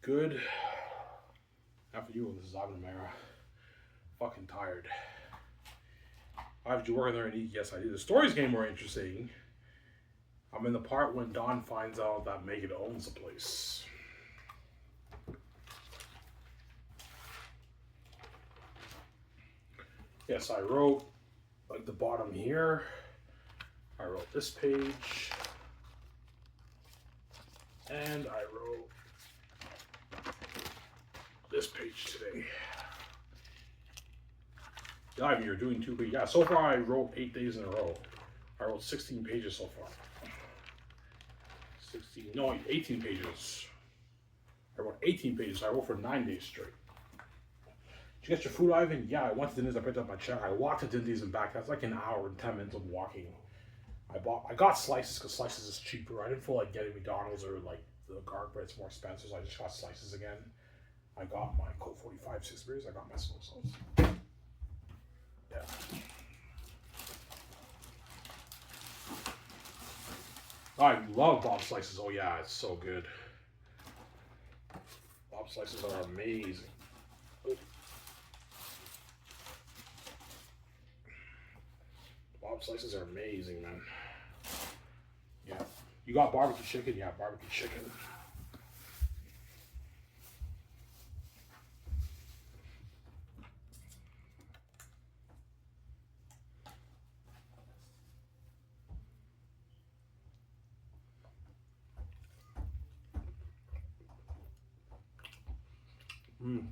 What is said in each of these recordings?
Good. After you, this is Ivan Amara. Fucking tired. Did you work there and eat? Yes, I did. The story's getting more interesting. I'm in the part when Don finds out that Megan owns the place. Yes, I wrote like the bottom here. I wrote this page. And I wrote this page today. Yeah, you're doing 2 pages. Yeah, so far I wrote 8 days in a row. I wrote 16 pages so far. 16, no, 18 pages. I wrote 18 pages. I wrote for 9 days straight. Did you get your food, Ivan? Yeah, I went to Dindy's. I picked up my check. I walked to Dindy's and back. That's like an hour and 10 minutes of walking. I got slices because slices is cheaper. I didn't feel like getting McDonald's or like the garlic bread. It's more expensive, so I just got slices again. I got my Colt 45 6 beers. I got my slow sauce. Yeah. I love Bob slices. Oh yeah, it's so good. Bob slices are amazing. Bob slices are amazing, man. Yeah. You got barbecue chicken? Yeah, barbecue chicken. Mm.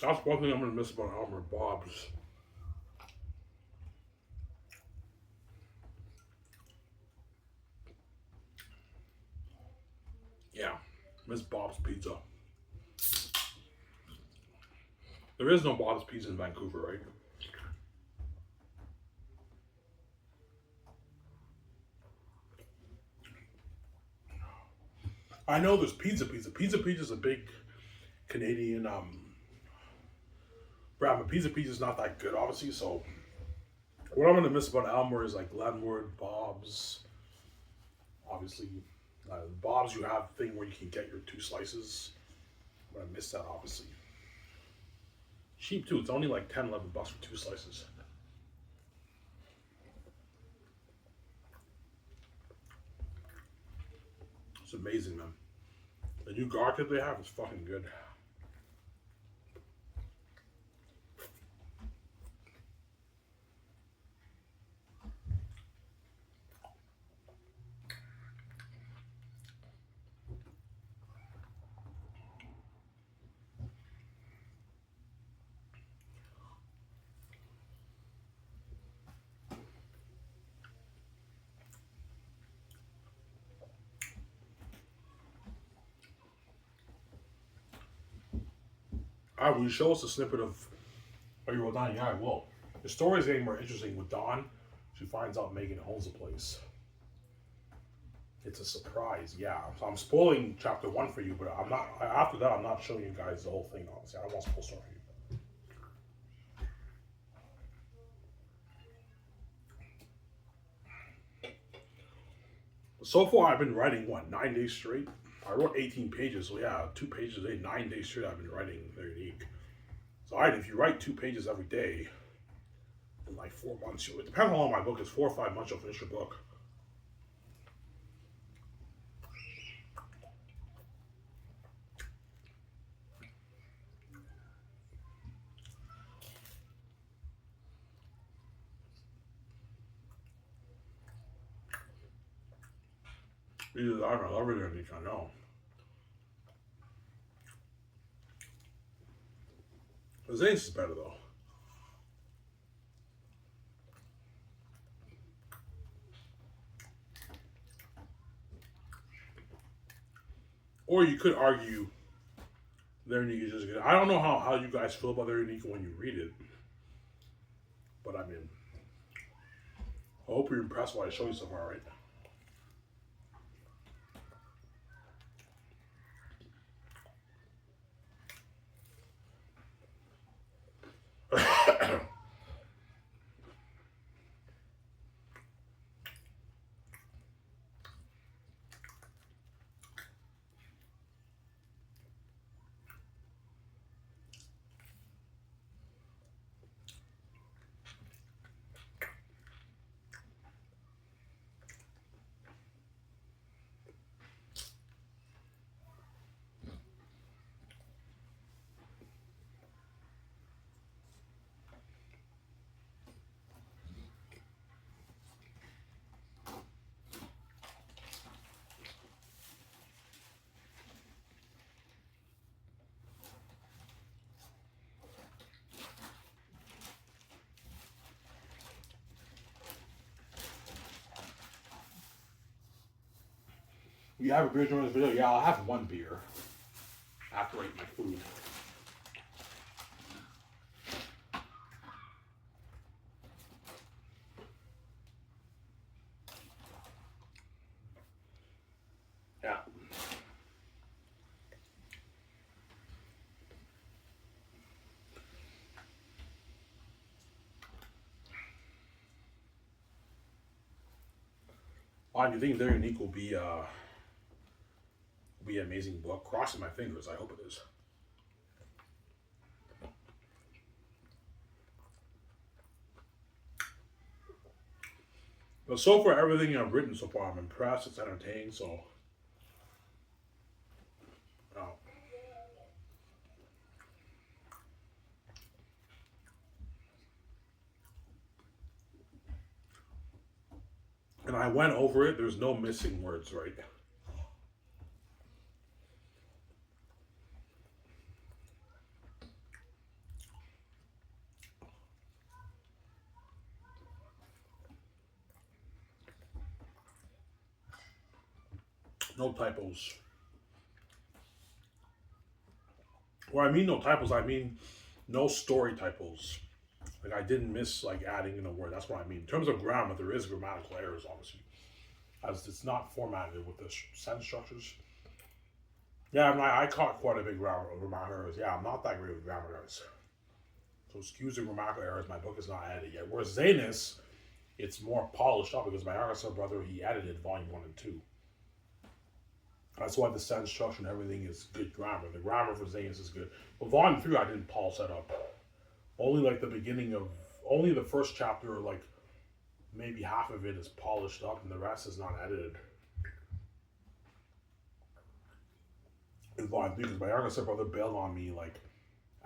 That's one thing I'm gonna miss about Elmer Bob's. Yeah, miss Bob's Pizza. There is no Bob's Pizza in Vancouver, right? I know there's Pizza Pizza. Pizza Pizza is a big Canadian brand, but Pizza Pizza is not that good, obviously. So what I'm gonna miss about Elmer is like Glenwood, Bob's, obviously. Bob's, you have a thing where you can get your 2 slices. But I miss that, obviously. Cheap too. It's only like 10, 11 bucks for 2 slices. It's amazing, man. The new garlic that they have is fucking good. Will you show us a snippet of what you wrote down? Yeah, I will. The story is getting more interesting with Dawn. She finds out Megan owns the place. It's a surprise, yeah. So I'm spoiling chapter 1 for you, but I'm not. After that, I'm not showing you guys the whole thing. Obviously, I don't want to spoil story for you. So far, I've been writing what 9 days straight. I wrote 18 pages, so yeah, 2 pages a day, 9 days straight. I've been writing very unique. So, all right, if you write 2 pages every day in like 4 months, it depends on how long my book is. 4 or 5 months, you'll finish your book. Either that or I love it or I know. The Zane's is better though. Or you could argue their unique is just good. I don't know how you guys feel about their unique when you read it, but I mean, I hope you're impressed by what I show you so far, right? You have a beer during this video? Yeah, I'll have one beer after I eat my food. Yeah. Do you think Very Unique will be an amazing book? Crossing my fingers, I hope it is. But so far, everything I've written so far, I'm impressed. It's entertaining, so. Uh, and I went over it. There's no missing words, right? No typos. Well, I mean no typos. I mean no story typos. Like I didn't miss like adding in a word. That's what I mean. In terms of grammar, there is grammatical errors, obviously, as it's not formatted with the sentence structures. Yeah, I caught quite a big grammatical errors. Yeah, I'm not that great with grammar errors. So excuse the grammatical errors. My book is not edited yet. Whereas Zanus, it's more polished up because my Arkansas brother, he edited volume 1 and 2. That's why the sentence structure and everything is good grammar. The grammar for Zanus is good. But volume 3, I didn't polish that up. Only like the beginning of, only the first chapter, like maybe half of it is polished up and the rest is not edited. In volume 3, because my Arkansas brother bailed on me, like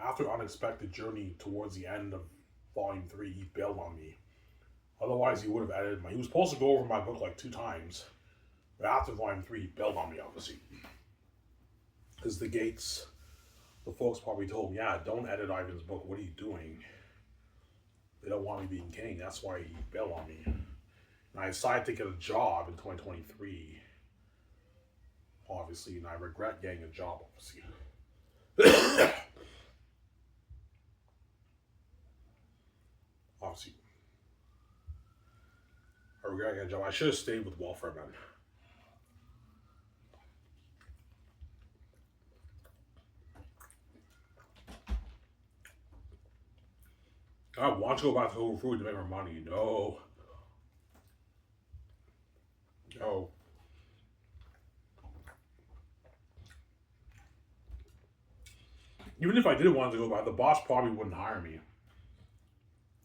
after Unexpected Journey towards the end of volume 3, he bailed on me. Otherwise, he would have edited my, he was supposed to go over my book like 2 times. But after volume 3, he bailed on me, obviously. Because the Gates, the folks probably told him, yeah, don't edit Ivan's book. What are you doing? They don't want me being king. That's why he bailed on me. And I decided to get a job in 2023. Obviously, and I regret getting a job, obviously. Obviously. I regret getting a job. I should have stayed with Welfare Men. I want to go back to Whole Food to make more money. No. No. Even if I did want to go back, the boss probably wouldn't hire me.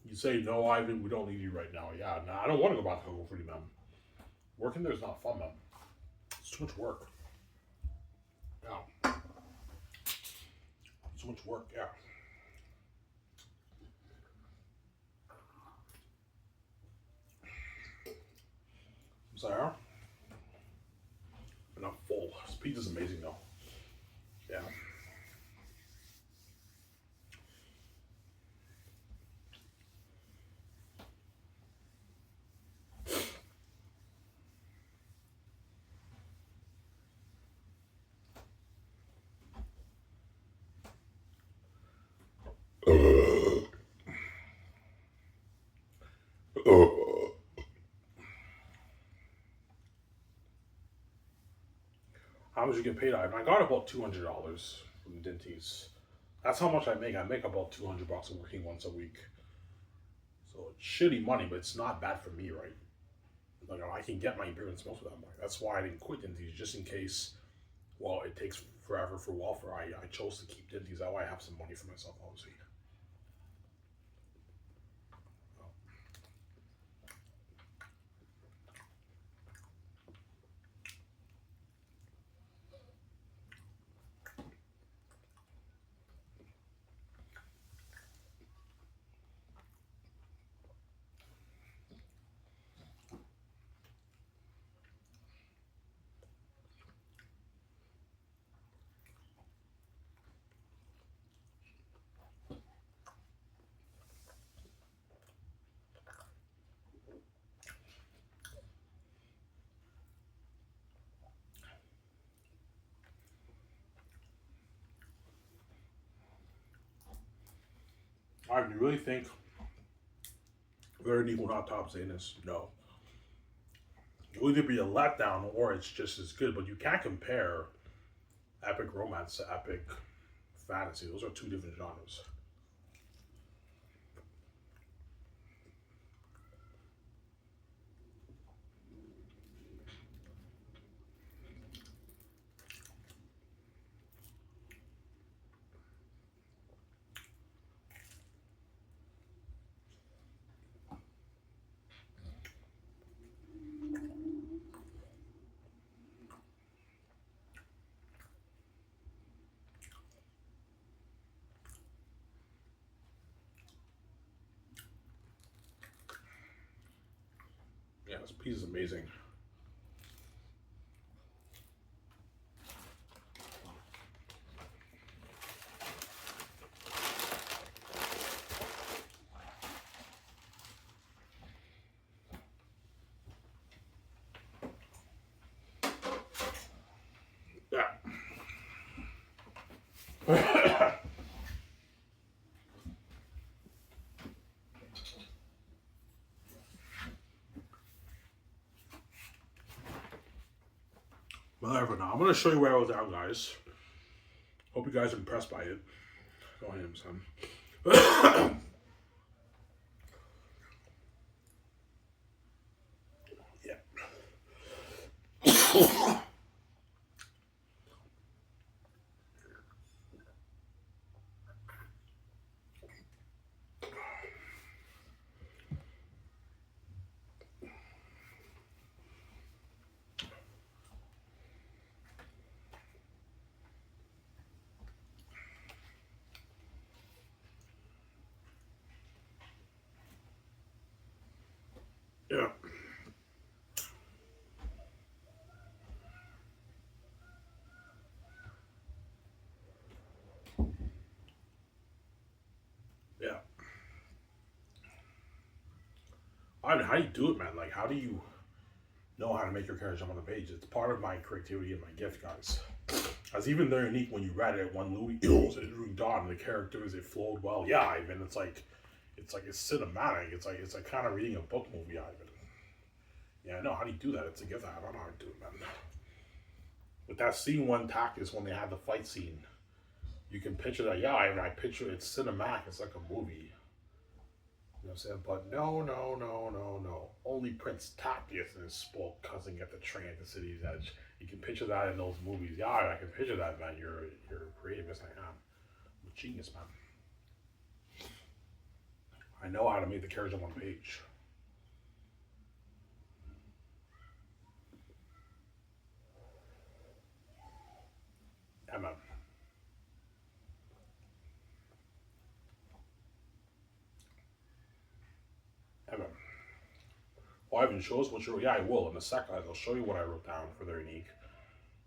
You'd say, no, Ivan, we don't need you right now. Yeah, nah, I don't want to go back to Whole Food, man. Working there is not fun, man. It's too much work. Yeah. Too much work, yeah. Sorry. I'm not full. This pizza's amazing, though. Yeah. How much you get paid? I got about $200 from Dinties. That's how much I make. I make about $200 working once a week. So it's shitty money, but it's not bad for me, right? Like I can get my appearance most of that money. That's why I didn't quit Dinties, just in case. Well, it takes forever for welfare. I chose to keep Dinties. That way I have some money for myself, obviously. I do you really think Very will not top Zanus? No. It will either be a letdown or it's just as good, but you can't compare epic romance to epic fantasy. Those are two different genres. Yeah, this piece is amazing. Yeah. Whatever now. I'm gonna show you where I was at, guys. Hope you guys are impressed by it. Go ahead, son. Yeah. Yeah. Yeah. I mean, how do you do it, man? Like, how do you know how to make your character jump on the page? It's part of my creativity and my gift, guys. As even they're unique when you read it, when Louis was Drew Dawn, the characters, it flowed well. Yeah, Ivan, it's cinematic. It's like kind of reading a book movie, Ivan. Yeah, I know. How do you do that? It's a gift. I don't know how to do it, man. With that scene one tactics when they had the fight scene, you can picture that. Yeah, I picture it's cinematic. It's like a movie. You know what I'm saying? But no, no, no, no, no. Only Prince Tactius and his spoiled cousin get the train at the city's edge. You can picture that in those movies. Yeah, I can picture that, man. You're creative as I am. I'm a genius, man. I know how to make the character on one page. Yeah, man. Yeah, man. Well, Ivan, show us what you. Yeah, I will in a second. I'll show you what I wrote down for their unique.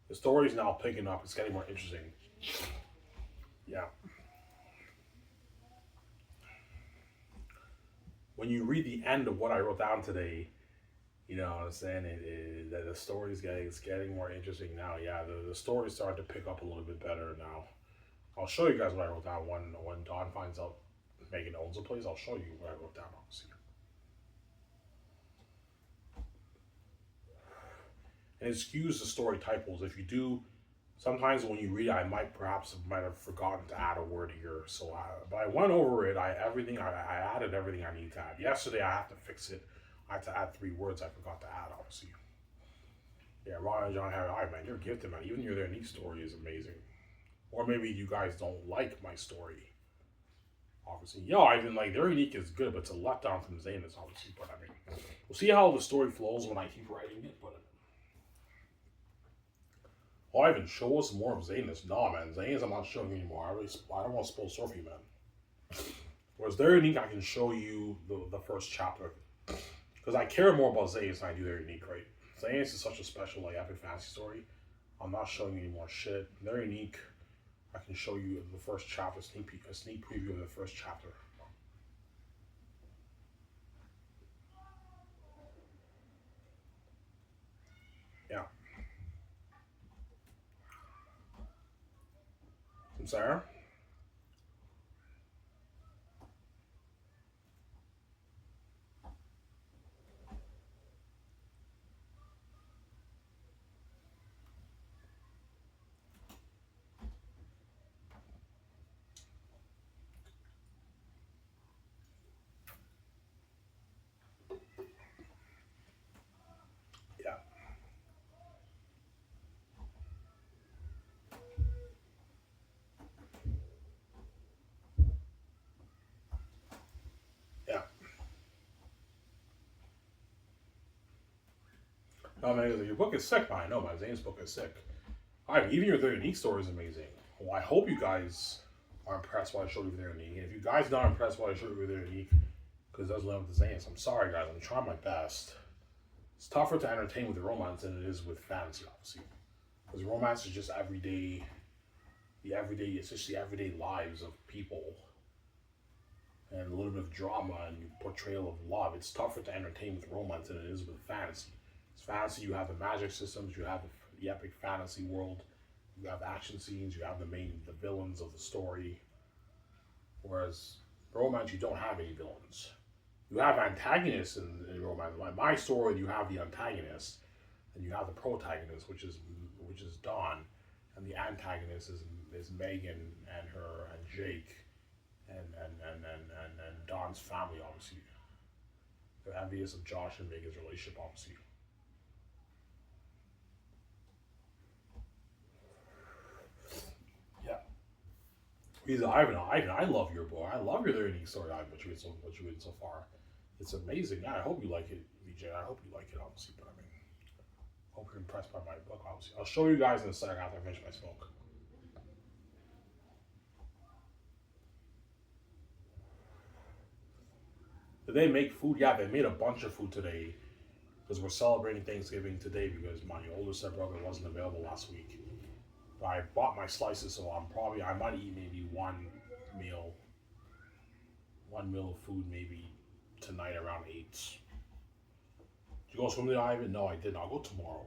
The story's now picking up. It's getting more interesting. Yeah. When you read the end of what I wrote down today, you know what I'm saying? That the story's getting more interesting now. Yeah, the story's starting to pick up a little bit better now. I'll show you guys what I wrote down when Don finds out Megan owns the place. I'll show you what I wrote down. Obviously, and excuse the story typos if you do. Sometimes when you read, I might have forgotten to add a word here. So, but I went over it. I added everything I need to add. Yesterday, I had to fix it. I had to add 3 words I forgot to add. Obviously, yeah. Ron and John have. All right, man, you're gifted, man. Even your unique story is amazing. Or maybe you guys don't like my story. Obviously, yeah, I even like their unique is good, but it's a letdown from Zanus, obviously. But I mean, we'll see how the story flows when I keep writing it. But oh, Ivan, show us more of Zanus. Nah, man, Zanus, I'm not showing you anymore. I don't want to spoil story for you, man. Whereas their unique, I can show you the first chapter because I care more about Zanus than I do their unique, right? Zanus is such a special like epic fantasy story. I'm not showing you any more shit. Their unique, I can show you the first chapter, a sneak preview of the first chapter. Yeah. From Sarah. No, man, your book is sick, man. I know, my Zane's book is sick. Even your Their Unique story is amazing. Well, I hope you guys are impressed by I showed you Their Unique. And if you guys not impressed by I showed you Their Unique, because it does live with the Zanes, I'm sorry, guys. I'm trying my best. It's tougher to entertain with romance than it is with fantasy, obviously. Because romance is just everyday, it's just the everyday lives of people and a little bit of drama and portrayal of love. It's tougher to entertain with romance than it is with fantasy. It's fantasy, you have the magic systems, you have the epic fantasy world, you have action scenes, you have the villains of the story. Whereas romance, you don't have any villains. You have antagonists in romance. Like my story, you have the antagonist, and you have the protagonist, which is Dawn, and the antagonist is Megan and Jake, and Dawn's family, obviously. They're envious of Josh and Megan's relationship, obviously. Yeah. He's Ivan. I love your book. I love your learning story, Ivan, what you read so far. It's amazing. Yeah, I hope you like it, VJ. I hope you like it, obviously. But I mean, hope you're impressed by my book, obviously. I'll show you guys in a second after I finish my smoke. Did they make food? Yeah, they made a bunch of food today because we're celebrating Thanksgiving today because my older stepbrother wasn't available last week. But I bought my slices, so I might eat maybe meal, one meal of food maybe tonight around 8. Did you go swimming, Ivan? No, I didn't. I'll go tomorrow.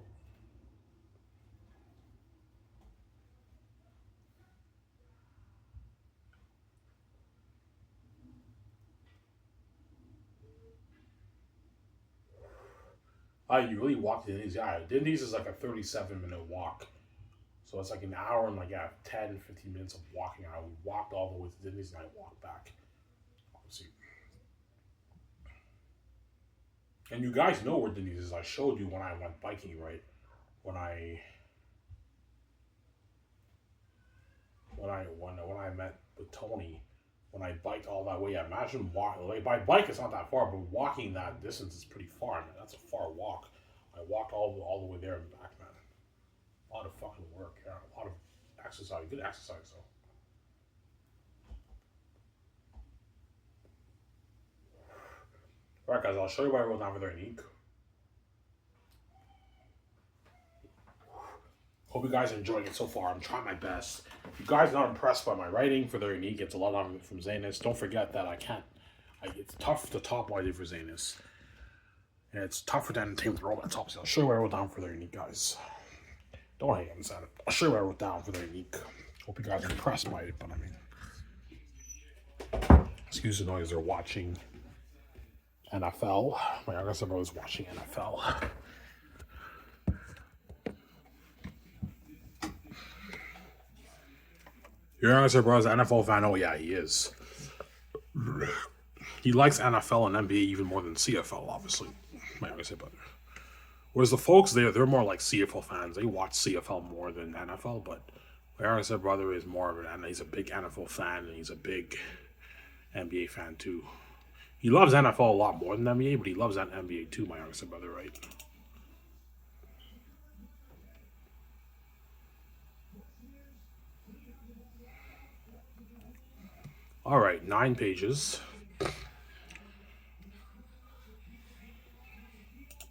You really walked in these. Yeah, Dindy's is like a 37-minute walk. So it's like an hour and 10, 15 minutes of walking. I walked all the way to Dindy's and I walked back. Obviously. And you guys know where Dindy's is. I showed you when I went biking, right? When I met with Tony, when I biked all that way. Imagine walking. Like by bike, it's not that far, but walking that distance is pretty far. Man, that's a far walk. I walked all the way there and back, man. A lot of fucking work. Yeah, a lot of exercise. Good exercise, though. All right, guys. I'll show you what I wrote down for their unique. Hope you guys are enjoying it so far. I'm trying my best. If you guys are not impressed by my writing for their unique, it's a lot on from Zanus. Don't forget that I can't. It's tough to top what I did for Zanus. And it's tougher to entertain with romance, obviously. I'll show you what I wrote down for their unique, guys. Don't hate on it. I'll show you what I wrote down for their unique. Hope you guys are impressed by it, but I mean, excuse the noise, they're watching NFL. My younger brother was watching NFL. Your younger brother's an NFL fan? Oh, yeah, he is. He likes NFL and NBA even more than CFL, obviously. My younger brother. Whereas the folks they're more like CFL fans. They watch CFL more than NFL, but my younger brother is more of an, he's a big NFL fan and he's a big NBA fan too. He loves NFL a lot more than NBA, but he loves that NBA too, my younger brother, right? All right, 9 pages.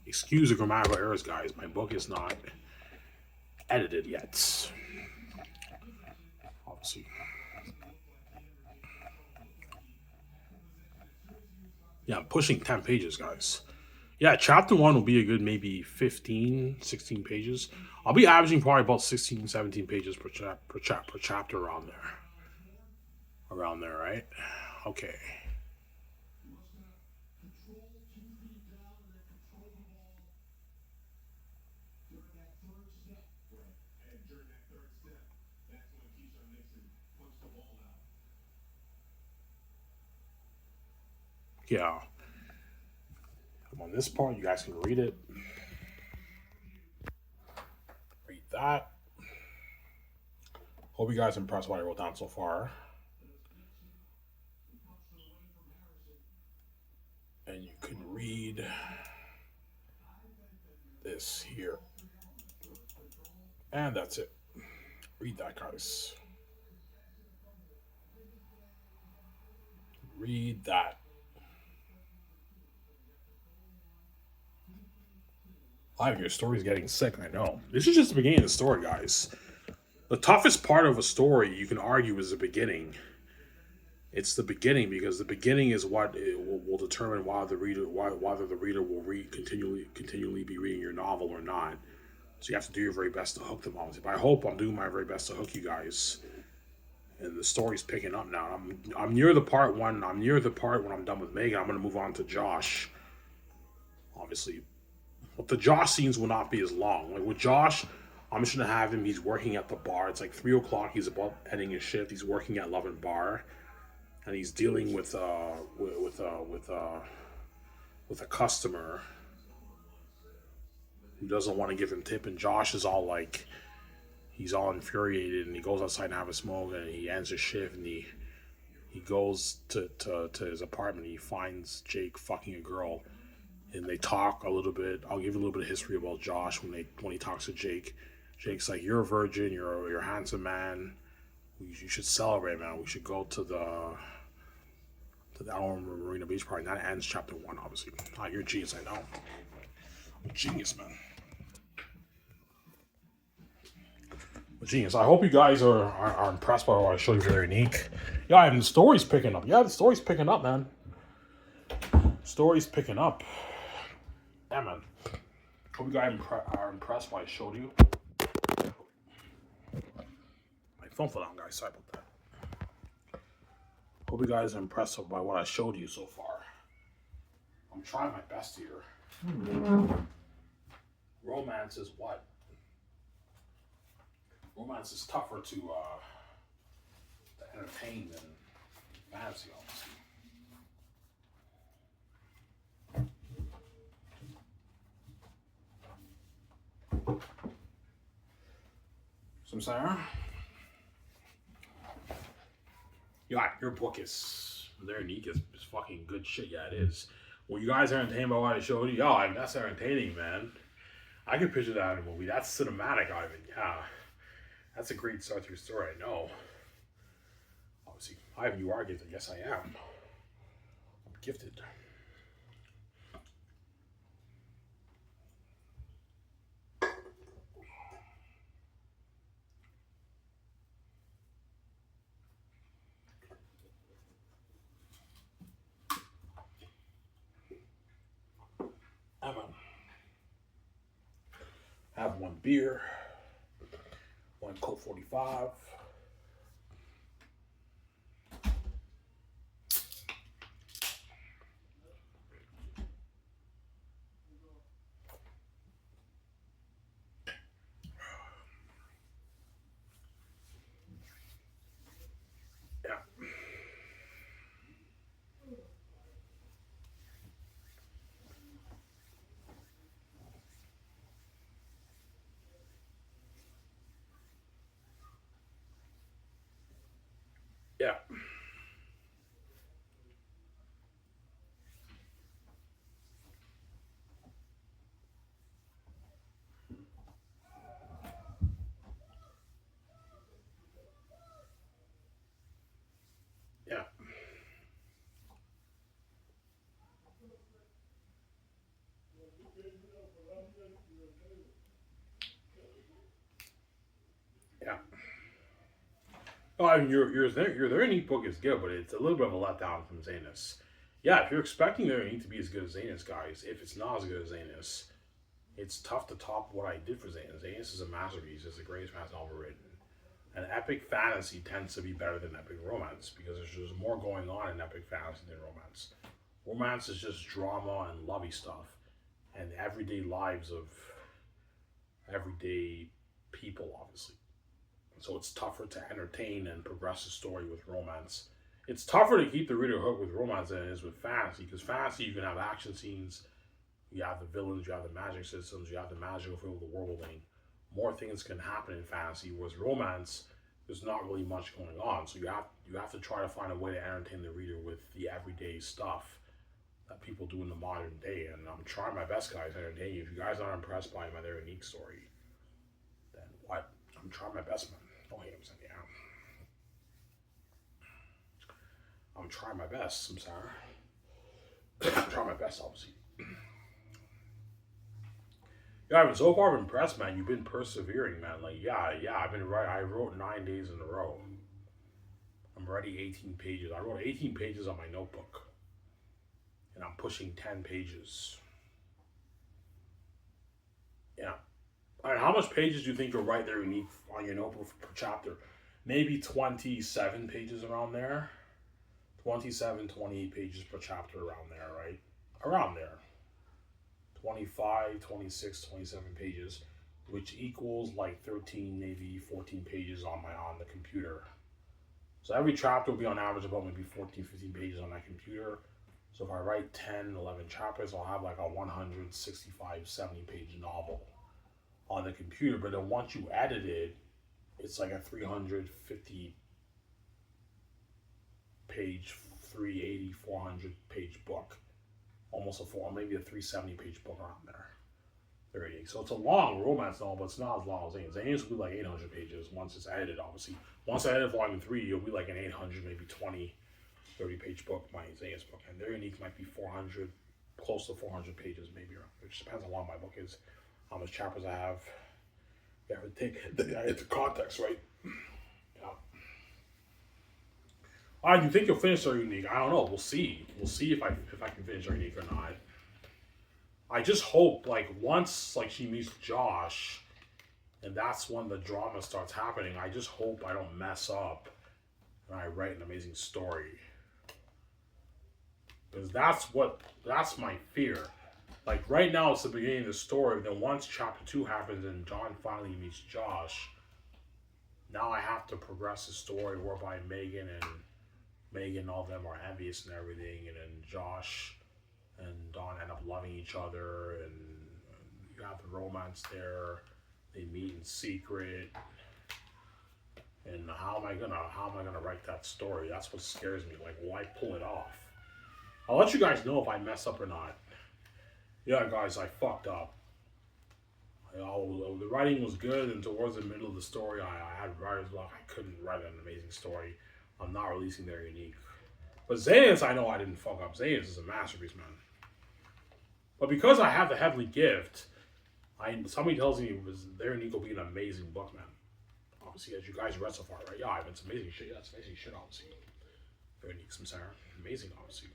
Excuse the grammatical errors, guys. My book is not edited yet. Obviously. Yeah, I'm pushing 10 pages, guys. Yeah, chapter 1 will be a good maybe 15, 16 pages. I'll be averaging probably about 16, 17 pages per chapter around there. Around there, right? Okay. Yeah. I'm on this part. You guys can read it. Read that. Hope you guys are impressed with what I wrote down so far. And you can read this here. And that's it. Read that, guys. Read that. Your story's getting sick, I know. This is just the beginning of the story, guys. The toughest part of a story, you can argue, is the beginning. It's the beginning, because the beginning is what will determine whether the reader will continually be reading your novel or not. So you have to do your very best to hook them, obviously. But I hope I'm doing my very best to hook you guys. And the story's picking up now. I'm near the part when I'm done with Megan. I'm gonna move on to Josh. Obviously, but the Josh scenes will not be as long. Like with Josh, I'm just gonna have him. He's working at the bar. It's like 3:00. He's about ending his shift. He's working at Love and Bar, and he's dealing with a customer who doesn't want to give him tip. And Josh is all like, he's all infuriated, and he goes outside and have a smoke, and he ends his shift, and he goes to his apartment. And he finds Jake fucking a girl. And they talk a little bit. I'll give you a little bit of history about Josh when he talks to Jake. Jake's like, "You're a virgin. You're a handsome man. You should celebrate, man. We should go to the Marina Beach party." And that ends chapter 1, obviously. You're a genius, I know. I'm a genius, man. I'm a genius. I hope you guys are impressed by what I showed you. Very unique. Yeah, and the story's picking up. Yeah, the story's picking up, man. Story's picking up. Yeah, man. Hope you guys are impressed by what I showed you. My phone fell down, guys. Sorry about that. Hope you guys are impressed by what I showed you so far. I'm trying my best here. Romance is what? Romance is tougher to entertain than fantasy, obviously. Samsara? Yeah, your book is very unique. Is fucking good shit. Yeah, it is. Well, you guys are entertained by what I showed you. Yeah, that's entertaining, man. I can picture that in a movie. That's cinematic, Ivan. Yeah, that's a great start to your story. I know. Obviously, Ivan, you are gifted. Yes, I am. I'm gifted. Have one beer, one Colt 45. Yeah. Yeah. Yeah. Yeah. Oh, I mean, your very neat book is good, but it's a little bit of a letdown from Zanus. Yeah, if you're expecting their neat to be as good as Zanus, guys, if it's not as good as Zanus, it's tough to top what I did for Zanus. Zanus is a masterpiece. It's the greatest fantasy novel written. And epic fantasy tends to be better than epic romance because there's just more going on in epic fantasy than romance. Romance is just drama and lovey stuff and everyday lives of everyday people, obviously. So it's tougher to entertain and progress the story with romance. It's tougher to keep the reader hooked with romance than it is with fantasy, because fantasy you can have action scenes, you have the villains, you have the magic systems, you have the magical feel of the world building. More things can happen in fantasy, whereas romance, there's not really much going on. So you have to try to find a way to entertain the reader with the everyday stuff that people do in the modern day. And I'm trying my best, guys, to entertain you. If you guys aren't impressed by my Very Unique story, then what? I'm trying my best, man. Don't hate him, Sandy. I'm trying my best, I'm sorry. I'm trying my best, obviously. Yeah, I've been so far impressed, man. You've been persevering, man. Like, yeah, I've been right. I wrote 9 days in a row. I'm already 18 pages. I wrote 18 pages on my notebook. And I'm pushing 10 pages. Yeah. All right, how much pages do you think you'll write there unique on your notebook per chapter? Maybe 27 pages around there. 27, 28 pages per chapter around there, right? Around there. 25, 26, 27 pages, which equals like 13, maybe 14 pages on the computer. So every chapter will be on average about maybe 14, 15 pages on my computer. So if I write 10, 11 chapters, I'll have like a 165, 70 page novel on the computer. But then once you edit it, it's like a 350 page, 380, 400 page book. Almost maybe a 370 page book around there. So it's a long romance novel, but it's not as long as Zane's. Zane's will be like 800 pages once it's edited, obviously. Once I edit volume 3, it'll be like an 800, maybe 20, 30 page book, my Zane's book. And Very Unique might be 400, close to 400 pages, maybe. It just depends how long my book is, how much chapters I have. You have to take the context, right? Yeah. All right, do you think you'll finish Very Unique? I don't know. We'll see. We'll see if I can finish Very Unique or not. I just hope, like, once, like, she meets Josh, and that's when the drama starts happening, I just hope I don't mess up and I write an amazing story. Because that's my fear. Like, right now, it's the beginning of the story, then once chapter 2 happens and John finally meets Josh, now I have to progress the story whereby Megan and all of them are envious and everything, and then Josh and Dawn end up loving each other, and you have the romance there. They meet in secret, and how am I gonna write that story? That's what scares me. Like, will I pull it off? I'll let you guys know if I mess up or not. Yeah, guys, I fucked up. The writing was good, and towards the middle of the story, I had writer's block. I couldn't write an amazing story. I'm not releasing Very Unique. But Zayas, I know I didn't fuck up. Zayas is a masterpiece, man. But because I have the heavenly gift, somebody tells me Very Unique will be an amazing book, man. Obviously, as you guys read so far, right? Yeah, it's amazing shit. Yeah, it's amazing shit, obviously. Very Unique, some Sarah. Amazing, obviously.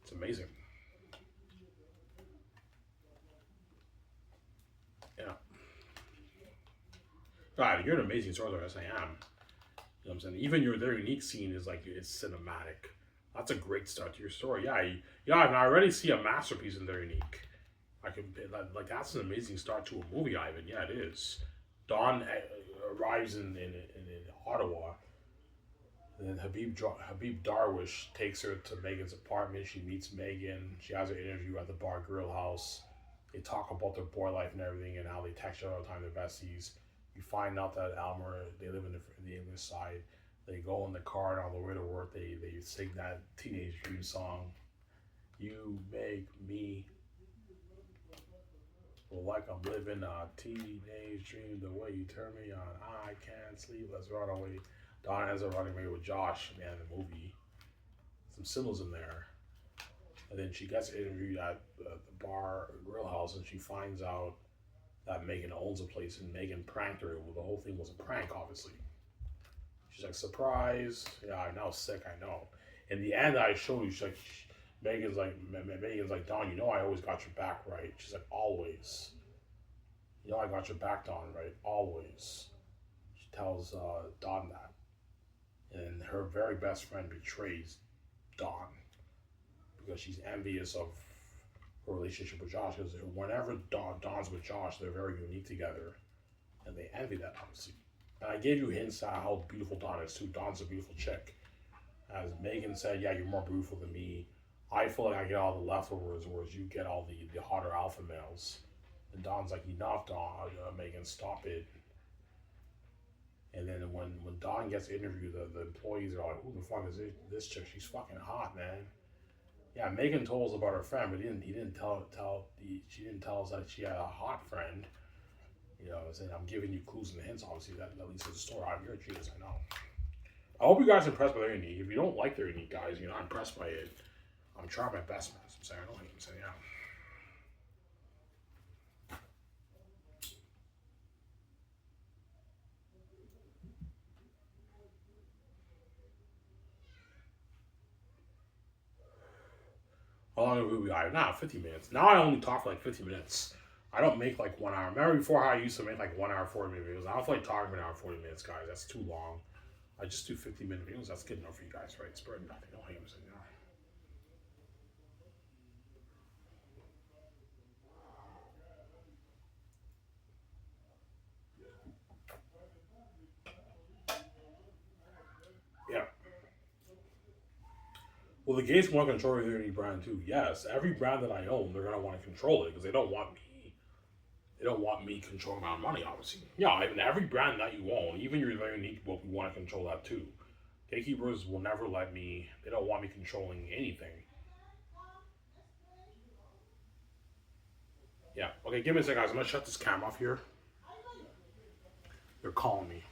It's amazing. Yeah. God, you're an amazing storyteller, yes I am. You know what I'm saying? Even your Very Unique scene is like, it's cinematic. That's a great start to your story. Yeah, and I already see a masterpiece in Very Unique. That's an amazing start to a movie, Ivan. Yeah, it is. Dawn arrives in Ottawa, and then Habib Darwish takes her to Megan's apartment. She meets Megan. She has an interview at the Bar Grill House. They talk about their boy life and everything, and how they text each other all the time. They're besties. You find out that Elmer, they live in the English side. They go in the car, and on the way to work, they sing that Teenage Dream song. You make me feel like I'm living a teenage dream. The way you turn me on, I can't sleep. Let's run away. Donna ends up running away with Josh at the end of the movie. Some symbols in there. And then she gets interviewed at the Bar Grill House, and she finds out that Megan owns a place, and Megan pranked her. Well, the whole thing was a prank, obviously. She's like, surprise. Yeah, I'm now sick, I know. In the end, I showed you, Megan's like, Dawn, you know I always got your back, right? She's like, always. You know I got your back, Dawn, right? Always. She tells Dawn that. And her very best friend betrays Dawn because she's envious of her relationship with Josh. Because whenever Dawn's with Josh, they're very unique together, and they envy that, obviously. And I gave you hints at how beautiful Dawn is too. Dawn's a beautiful chick. As Megan said, yeah, you're more beautiful than me. I feel like I get all the leftovers, whereas you get all the hotter alpha males. And Dawn's like, enough, Dawn. Megan, stop it. And then when Dawn gets interviewed, the employees are like, "Who the fuck is this chick? She's fucking hot, man." Yeah, Megan told us about her friend, but he didn't she didn't tell us that she had a hot friend. You know, saying I'm giving you clues and hints. Obviously, that at least is a story. I'm here, Jesus, I know. I hope you guys are impressed by their unique. If you don't like their unique, guys, you're not impressed by it. I'm trying my best, man. I'm saying I don't like him saying yeah. How long will we live? Now 50 minutes. Now I only talk for like 50 minutes. I don't make like 1 hour. Remember before how I used to make like 1 hour 40 minute videos? I don't feel like talking for an hour 40 minutes, guys. That's too long. I just do 50-minute videos. That's good enough for you guys, right? It's better than nothing. Don't hate him saying yeah. Yeah. Well, the gates want to control any brand too. Yes, every brand that I own, they're gonna want to control it because they don't want me. They don't want me controlling my money, obviously. Yeah, I mean, every brand that you own, even your very unique book, we want to control that too. Gatekeepers will never let me. They don't want me controlling anything. Yeah. Okay, give me a second, guys. I'm gonna shut this camera off here. They're calling me.